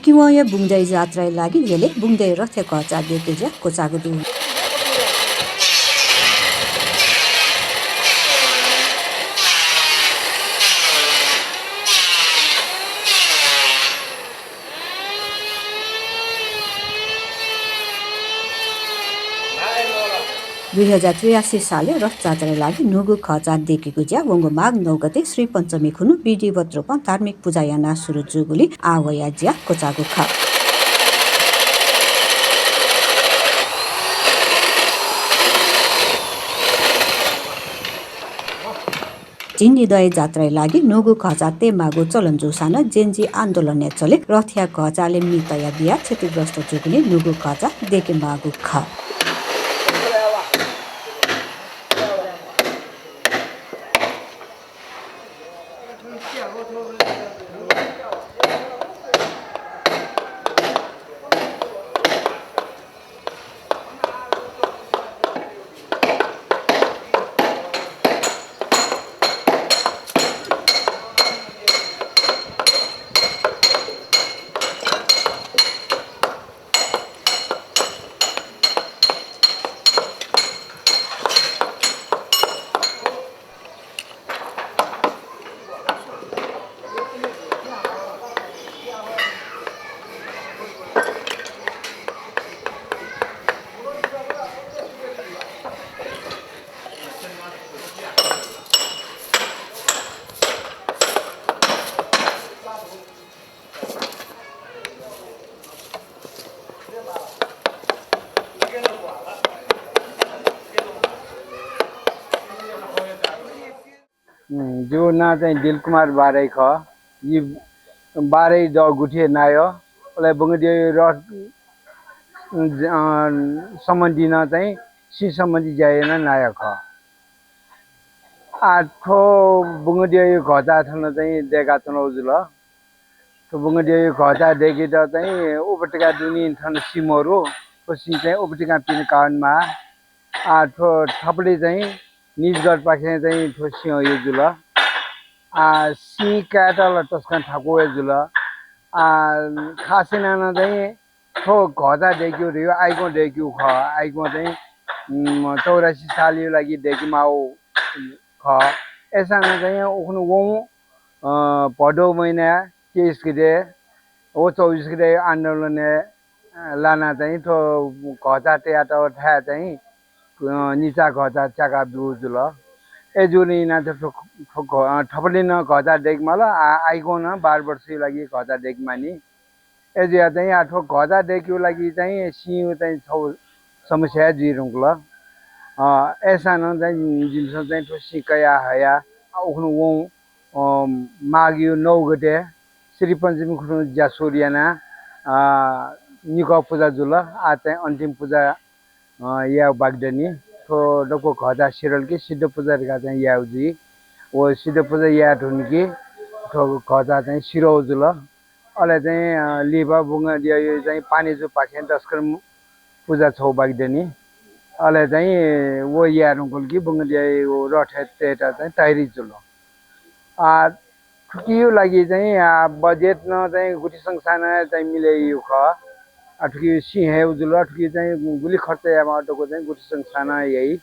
किवय बुंगदै जात्रा लागि यसले बुंगदै रथे कचा देखे जा कोचाको दु 2083 साले रथ जात्रा लागि नुगु खचा देखेको ज्या वंगो माघ 9 गते श्री पञ्चमी खुनु विधिवत रूपमा धार्मिक पूजा याना सुरु जुगुली आवया ज्या कोचाको ख चिन्निदय जात्रा लागि नुगु खचा ते मागो चलन जोसान जेन्जी आन्दोलन चले रथया खचाले मितया बिया क्षतिग्रस्त जुगुली नुगु खचा देखे मागु ख जो ना चाहिँ दिलकुमार बारै ख यी बारै द गुठे नायो ओलाई बंगदियो रथ सम्बन्धी न चाहिँ सी सम्बन्धी जाएन नाय ख आठो बंगदियो घटा थन चाहिँ देगा थन उजुल तो बंगदियो घटा देखि त चाहिँ उपटिका दुनी थन सिमोरो पछि चाहिँ उपटिका पिन कानमा आठो थपले चाहिँ निजगढ पाखे चाहिँ ठोसियो यो जुल सी क्याटल तस्कन ठाको जुल खासिना न चाहिँ थो घटा देखियो रियो आइको देखियो ख आइको चाहिँ 84 साल यो लागि देखि माउ ख ऐसा न चाहिँ उखनु वो पढो महिना केस गरे वो 24 गरे आन्दोलन लाना चाहिँ थो घटा टेटा ठा चाहिँ निचा घटा चाका दुजुल एजुनी ना ठपले न घटा देख मला आइको न 12 वर्ष लागि घटा देख मानी एजिया चाहिँ आठो घटा देखियो लागि चाहिँ सिउ चाहिँ समस्या जिरुङल ऐसा न चाहिँ जिमस चाहिँ ठो सिकया हया उखनु वो मागियो 9 गते श्री पञ्चमी खुनु जासोरियाना निको पूजा जुल आ चाहिँ अन्तिम पूजा या बागदनी तो डको घटा सिरल के सिद्ध पूजा का चाहिँ याउजी वो सिद्ध पूजा या ढुनकी तो घटा चाहिँ सिरो जुल अले चाहिँ लिबा बुंगा दियो चाहिँ पानी जो पाखे 10 क्रम पूजा छौ बागदनी अले चाहिँ वो या रुकुल की बुंगा दियो रथे तेटा चाहिँ तयारी जुल आ ठुकियो लागि चाहिँ बजेट न चाहिँ गुठी संस्थान चाहिँ मिले यो ख अठकी सिंह उजुल अठकी चाहिँ गुली खर्च यामा अटोको चाहिँ गुठी संस्थान यही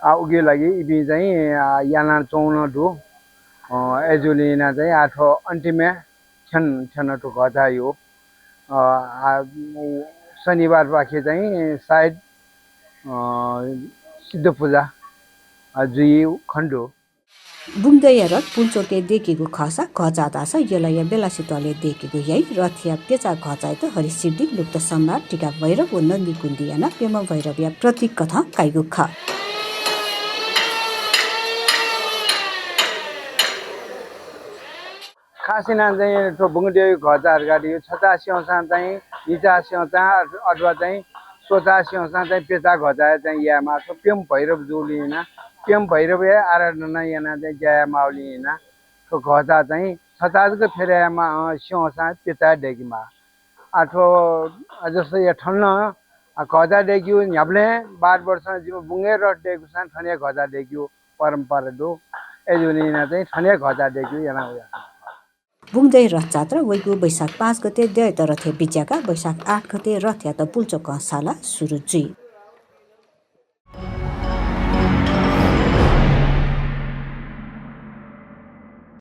उगे लागि इबी चाहिँ याना 54 दु एजुलिना चाहिँ आठो अन्तिमे छन छन टो घटा यो शनिबार पाखे चाहिँ सायद सिद्ध पूजा जुई खण्डो बुंगदय रथ पुन्चोके देखेको खसा खचा तासा यलय बेलासितले देखेको यही रथिया पेचा खचाय त हरिसिद्धि लुप्त सम्राट टिका भैरव व नन्दी कुन्दियाना पेम भैरविया प्रतीक कथा काइगु ख खासिना चाहिँ तो बुंगदय घचार गाडी 86 औसा चाहिँ 85 औसा अथवा चाहिँ 87 औसा चाहिँ पेचा घचाय चाहिँ यामा तो पेम भैरव जुलिना पेम भैरव आराधना याना चाहिँ जया माउलिना तो घचा चाहिँ 50 को फेरेमा सिंहसा पेचा देखिमा आठो जस्तो या ठन्न घचा देखियो न्याब्ले 12 वर्ष जो बुंगे रट देखु सान ठने घचा देखियो परम्परा दो एजुनिना चाहिँ ठने घचा देखियो याना बुङ्दै रथ जात्रा वैगु वैशाख 5 गते दैत रथे बिज्याका वैशाख 8 गते रथ यात्रा पुल्चोक साला सुरु जुई